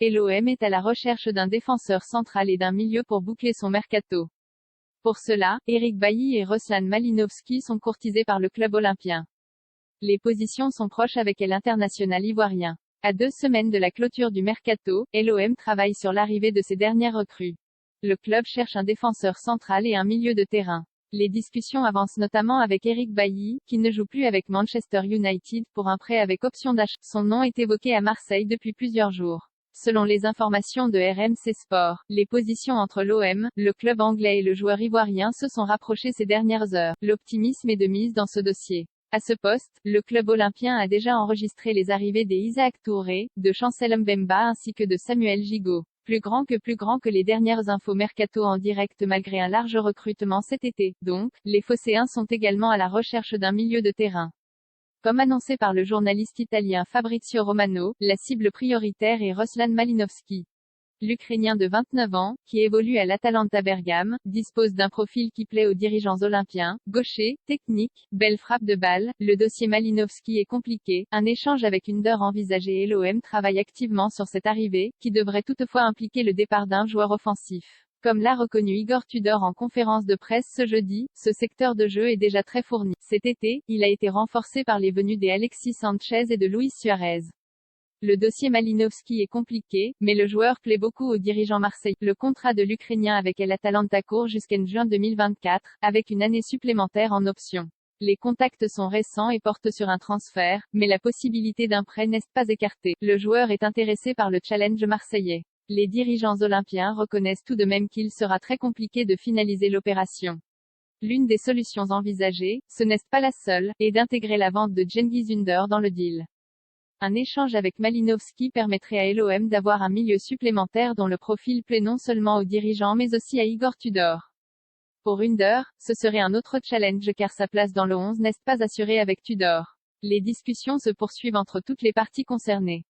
et l'OM est à la recherche d'un défenseur central et d'un milieu pour boucler son mercato. Pour cela, Eric Bailly et Ruslan Malinovski sont courtisés par le club olympien. Les positions sont proches avec l'international ivoirien. À 2 semaines de la clôture du mercato, l'OM travaille sur l'arrivée de ses dernières recrues. Le club cherche un défenseur central et un milieu de terrain. Les discussions avancent notamment avec Eric Bailly, qui ne joue plus avec Manchester United pour un prêt avec option d'achat. Son nom est évoqué à Marseille depuis plusieurs jours. Selon les informations de RMC Sport, les positions entre l'OM, le club anglais et le joueur ivoirien se sont rapprochées ces dernières heures. L'optimisme est de mise dans ce dossier. À ce poste, le club olympien a déjà enregistré les arrivées des Isaac Touré, de Chancel Mbemba ainsi que de Samuel Gigot. Plus grand que les dernières infos mercato en direct malgré un large recrutement cet été. Donc, les Phocéens sont également à la recherche d'un milieu de terrain. Comme annoncé par le journaliste italien Fabrizio Romano, la cible prioritaire est Ruslan Malinovski. L'Ukrainien de 29 ans, qui évolue à l'Atalanta Bergame, dispose d'un profil qui plaît aux dirigeants olympiens, gaucher, technique, belle frappe de balle. Le dossier Malinovski est compliqué, un échange avec Under envisagé et l'OM travaille activement sur cette arrivée, qui devrait toutefois impliquer le départ d'un joueur offensif. Comme l'a reconnu Igor Tudor en conférence de presse ce jeudi, ce secteur de jeu est déjà très fourni. Cet été, il a été renforcé par les venues des Alexis Sanchez et de Luis Suarez. Le dossier Malinovski est compliqué, mais le joueur plaît beaucoup aux dirigeants marseillais. Le contrat de l'Ukrainien avec l'Atalanta court jusqu'en juin 2024, avec une année supplémentaire en option. Les contacts sont récents et portent sur un transfert, mais la possibilité d'un prêt n'est pas écartée. Le joueur est intéressé par le challenge marseillais. Les dirigeants olympiens reconnaissent tout de même qu'il sera très compliqué de finaliser l'opération. L'une des solutions envisagées, ce n'est pas la seule, est d'intégrer la vente de Cengiz Ünder dans le deal. Un échange avec Malinovski permettrait à l'OM d'avoir un milieu supplémentaire dont le profil plaît non seulement aux dirigeants mais aussi à Igor Tudor. Pour Ünder, ce serait un autre challenge car sa place dans le 11 n'est pas assurée avec Tudor. Les discussions se poursuivent entre toutes les parties concernées.